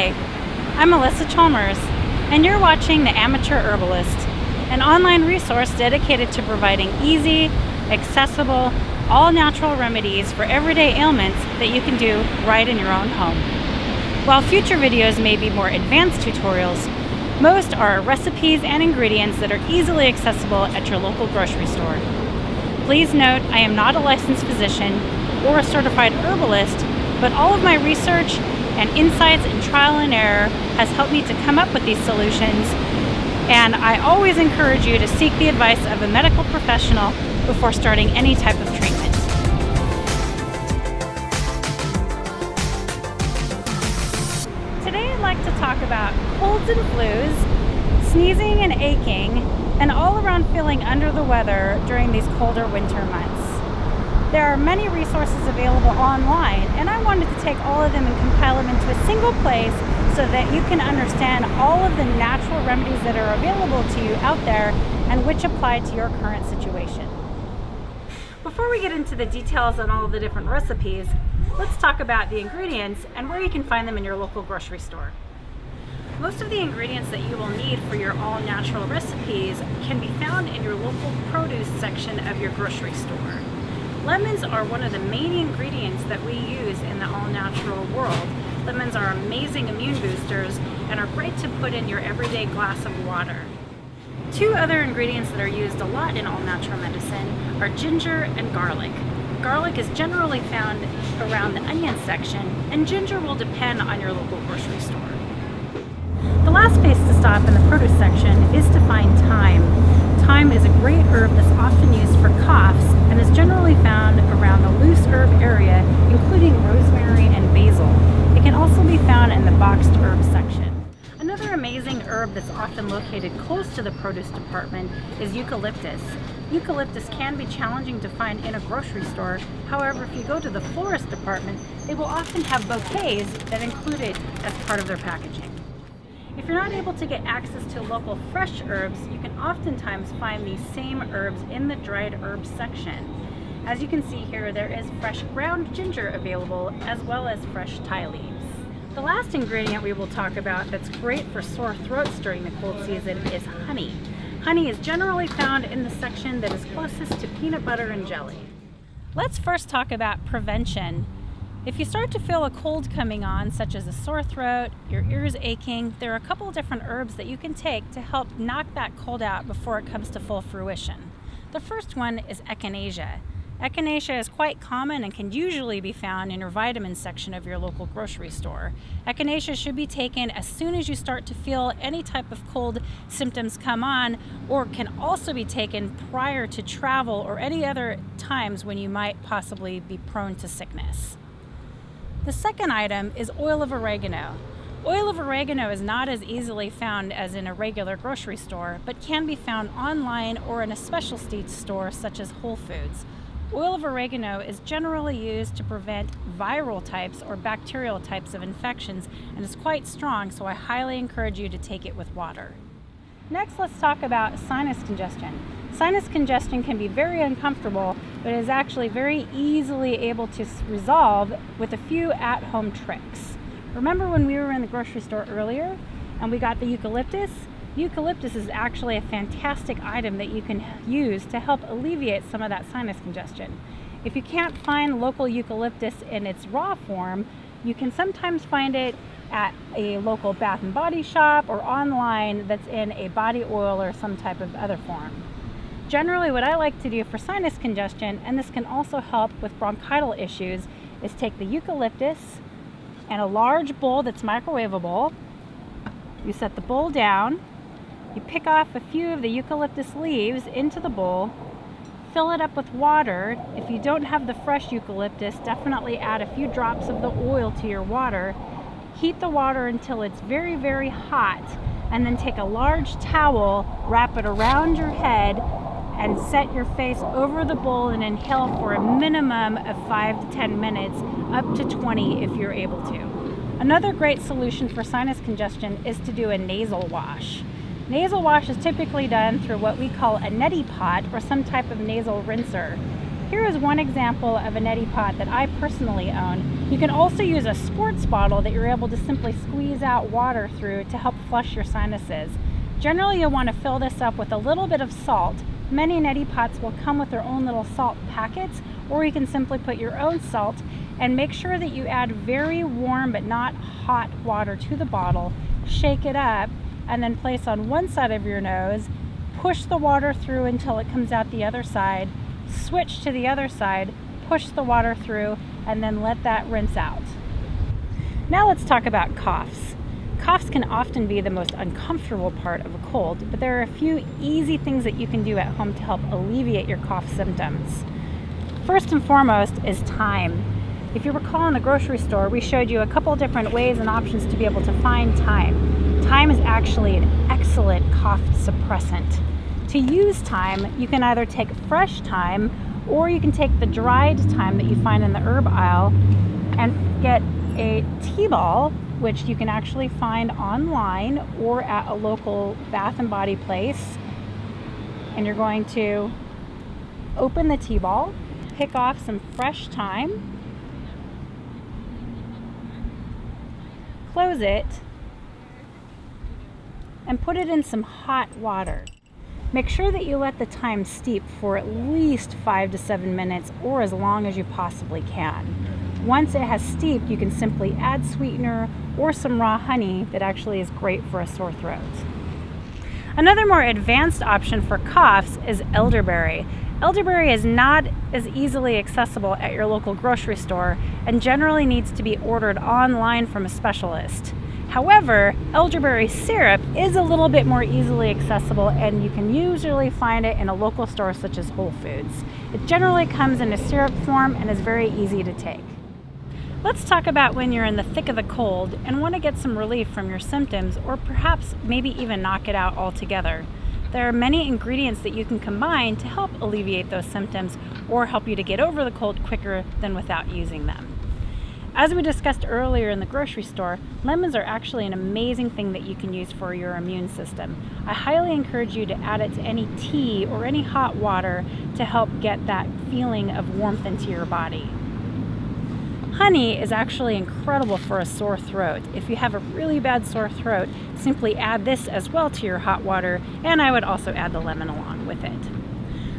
Hi, I'm Melissa Chalmers, and you're watching The Amateur Herbalist, an online resource dedicated to providing easy, accessible, all-natural remedies for everyday ailments that you can do right in your own home. While future videos may be more advanced tutorials, most are recipes and ingredients that are easily accessible at your local grocery store. Please note, I am not a licensed physician or a certified herbalist, but all of my research and insights and trial and error has helped me to come up with these solutions, and I always encourage you to seek the advice of a medical professional before starting any type of treatment. Today I'd like to talk about colds and flus, sneezing and aching, and all around feeling under the weather during these colder winter months. There are many resources available online, and I wanted to take all of them and compile them into a single place so that you can understand all of the natural remedies that are available to you out there and which apply to your current situation. Before we get into the details on all of the different recipes, let's talk about the ingredients and where you can find them in your local grocery store. Most of the ingredients that you will need for your all-natural recipes can be found in your local produce section of your grocery store. Lemons are one of the main ingredients that we use in the all-natural world. Lemons are amazing immune boosters and are great to put in your everyday glass of water. Two other ingredients that are used a lot in all-natural medicine are ginger and garlic. Garlic is generally found around the onion section, and ginger will depend on your local grocery store. The last place to stop in the produce section is to find thyme. Thyme is a great herb that's often used for coughs and is generally found around the loose herb area, including rosemary and basil. It can also be found in the boxed herbs section. Another amazing herb that's often located close to the produce department is eucalyptus. Eucalyptus can be challenging to find in a grocery store. However, if you go to the florist department, they will often have bouquets that include it as part of their packaging. If you're not able to get access to local fresh herbs, you can oftentimes find these same herbs in the dried herbs section. As you can see here, there is fresh ground ginger available as well as fresh thai leaves. The last ingredient we will talk about that's great for sore throats during the cold season is honey. Honey is generally found in the section that is closest to peanut butter and jelly. Let's first talk about prevention. If you start to feel a cold coming on, such as a sore throat, your ears aching, there are a couple different herbs that you can take to help knock that cold out before it comes to full fruition. The first one is echinacea. Echinacea is quite common and can usually be found in your vitamin section of your local grocery store. Echinacea should be taken as soon as you start to feel any type of cold symptoms come on, or can also be taken prior to travel or any other times when you might possibly be prone to sickness. The second item is oil of oregano. Oil of oregano is not as easily found as in a regular grocery store, but can be found online or in a specialty store such as Whole Foods. Oil of oregano is generally used to prevent viral types or bacterial types of infections and is quite strong, so I highly encourage you to take it with water. Next, let's talk about sinus congestion. Sinus congestion can be very uncomfortable, but is actually very easily able to resolve with a few at-home tricks. Remember when we were in the grocery store earlier and we got the eucalyptus? Eucalyptus is actually a fantastic item that you can use to help alleviate some of that sinus congestion. If you can't find local eucalyptus in its raw form, you can sometimes find it at a local Bath & Body shop or online that's in a body oil or some type of other form. Generally, what I like to do for sinus congestion, and this can also help with bronchial issues, is take the eucalyptus and a large bowl that's microwavable. You set the bowl down, you pick off a few of the eucalyptus leaves into the bowl, fill it up with water. If you don't have the fresh eucalyptus, definitely add a few drops of the oil to your water. Heat the water until it's very, very hot, and then take a large towel, wrap it around your head, and set your face over the bowl and inhale for a minimum of 5 to 10 minutes, up to 20 if you're able to. Another great solution for sinus congestion is to do a nasal wash. Nasal wash is typically done through what we call a neti pot or some type of nasal rinser. Here is one example of a neti pot that I personally own. You can also use a sports bottle that you're able to simply squeeze out water through to help flush your sinuses. Generally, you'll want to fill this up with a little bit of salt. Many neti pots will come with their own little salt packets, or you can simply put your own salt, and make sure that you add very warm but not hot water to the bottle. Shake it up and then place on one side of your nose, push the water through until it comes out the other side, switch to the other side, push the water through, and then let that rinse out. Now let's talk about coughs. Coughs can often be the most uncomfortable part of a cold, but there are a few easy things that you can do at home to help alleviate your cough symptoms. First and foremost is thyme. If you recall in the grocery store, we showed you a couple different ways and options to be able to find thyme. Thyme is actually an excellent cough suppressant. To use thyme, you can either take fresh thyme, or you can take the dried thyme that you find in the herb aisle and get a tea ball, which you can actually find online or at a local Bath and Body place. And you're going to open the tea ball, pick off some fresh thyme, close it, and put it in some hot water. Make sure that you let the thyme steep for at least 5 to 7 minutes, or as long as you possibly can. Once it has steeped, you can simply add sweetener or some raw honey that actually is great for a sore throat. Another more advanced option for coughs is elderberry. Elderberry is not as easily accessible at your local grocery store and generally needs to be ordered online from a specialist. However, elderberry syrup is a little bit more easily accessible, and you can usually find it in a local store such as Whole Foods. It generally comes in a syrup form and is very easy to take. Let's talk about when you're in the thick of the cold and want to get some relief from your symptoms, or perhaps maybe even knock it out altogether. There are many ingredients that you can combine to help alleviate those symptoms or help you to get over the cold quicker than without using them. As we discussed earlier in the grocery store, lemons are actually an amazing thing that you can use for your immune system. I highly encourage you to add it to any tea or any hot water to help get that feeling of warmth into your body. Honey is actually incredible for a sore throat. If you have a really bad sore throat, simply add this as well to your hot water, and I would also add the lemon along with it.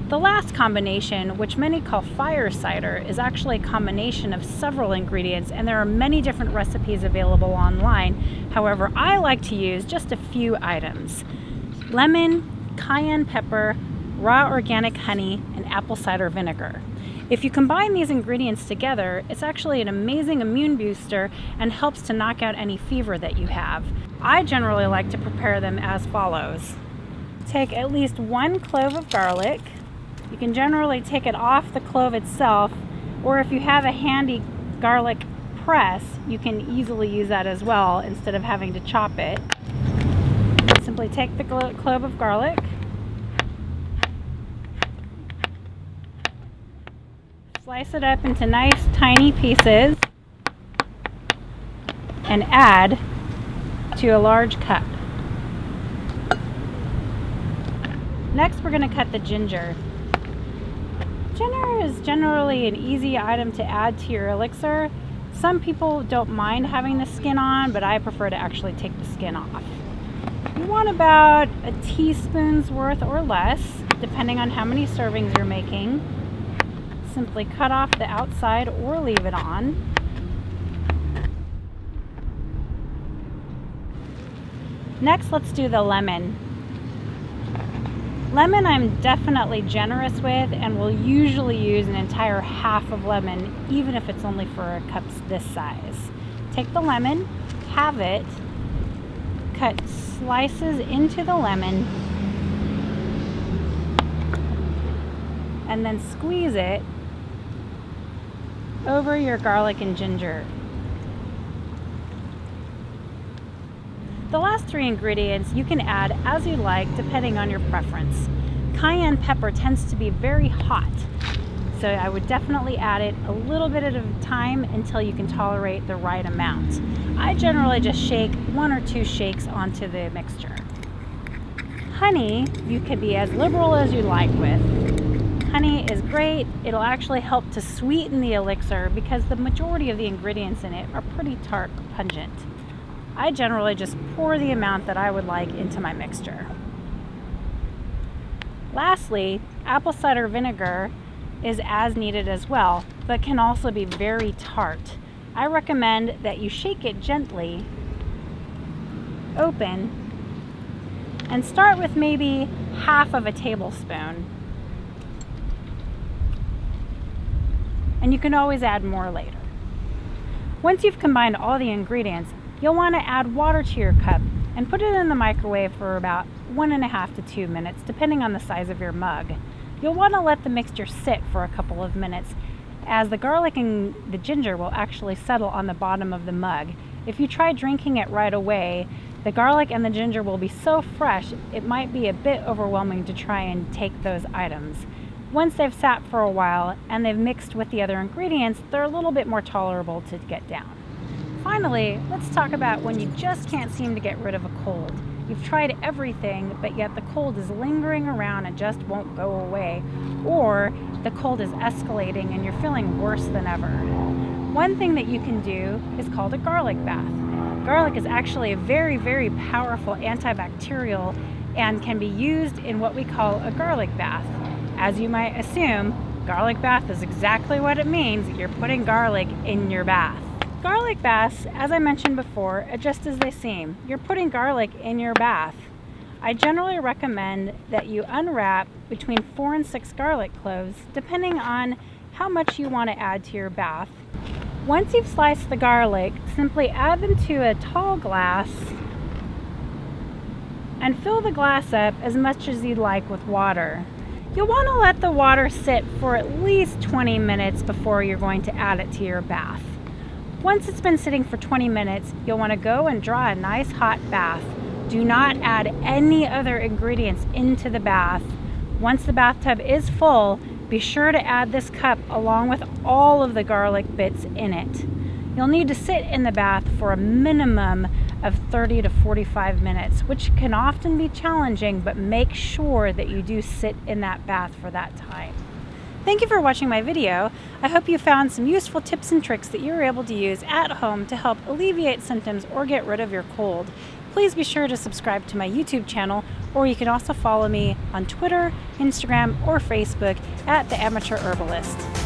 The last combination, which many call fire cider, is actually a combination of several ingredients, and there are many different recipes available online. However, I like to use just a few items: lemon, cayenne pepper, raw organic honey, and apple cider vinegar. If you combine these ingredients together, it's actually an amazing immune booster and helps to knock out any fever that you have. I generally like to prepare them as follows. Take at least 1 clove of garlic. You can generally take it off the clove itself, or if you have a handy garlic press, you can easily use that as well instead of having to chop it. Simply take the clove of garlic, slice it up into nice tiny pieces, and add to a large cup. Next, we're going to cut the ginger. Ginger is generally an easy item to add to your elixir. Some people don't mind having the skin on, but I prefer to actually take the skin off. You want about a teaspoon's worth or less, depending on how many servings you're making. Simply cut off the outside or leave it on. Next, let's do the lemon. Lemon I'm definitely generous with and will usually use an entire half of lemon, even if it's only for cups this size. Take the lemon, halve it, cut slices into the lemon, and then squeeze it over your garlic and ginger. The last 3 ingredients you can add as you like, depending on your preference. Cayenne pepper tends to be very hot, so I would definitely add it a little bit at a time until you can tolerate the right amount. I generally just shake 1 or 2 shakes onto the mixture. Honey, you can be as liberal as you like with. honey is great. It'll actually help to sweeten the elixir because the majority of the ingredients in it are pretty tart pungent. I generally just pour the amount that I would like into my mixture. Lastly, apple cider vinegar is as needed as well, but can also be very tart. I recommend that you shake it gently, open, and start with maybe half of a tablespoon. And you can always add more later. Once you've combined all the ingredients, you'll want to add water to your cup and put it in the microwave for about 1.5 to 2 minutes, depending on the size of your mug. You'll want to let the mixture sit for a couple of minutes, as the garlic and the ginger will actually settle on the bottom of the mug. If you try drinking it right away, the garlic and the ginger will be so fresh, it might be a bit overwhelming to try and take those items. Once they've sat for a while and they've mixed with the other ingredients, they're a little bit more tolerable to get down. Finally, let's talk about when you just can't seem to get rid of a cold. You've tried everything, but yet the cold is lingering around and just won't go away, or the cold is escalating and you're feeling worse than ever. One thing that you can do is called a garlic bath. Garlic is actually a very, very powerful antibacterial and can be used in what we call a garlic bath. As you might assume, garlic bath is exactly what it means. You're putting garlic in your bath. Garlic baths, as I mentioned before, are just as they seem. You're putting garlic in your bath. I generally recommend that you unwrap between 4 and 6 garlic cloves, depending on how much you want to add to your bath. Once you've sliced the garlic, simply add them to a tall glass and fill the glass up as much as you'd like with water. You'll want to let the water sit for at least 20 minutes before you're going to add it to your bath. Once it's been sitting for 20 minutes, you'll want to go and draw a nice hot bath. Do not add any other ingredients into the bath. Once the bathtub is full, be sure to add this cup along with all of the garlic bits in it. You'll need to sit in the bath for a minimum of 30 to 45 minutes, which can often be challenging, but make sure that you do sit in that bath for that time. Thank you for watching my video. I hope you found some useful tips and tricks that you were able to use at home to help alleviate symptoms or get rid of your cold. Please be sure to subscribe to my YouTube channel, or you can also follow me on Twitter, Instagram, or Facebook at The Amateur Herbalist.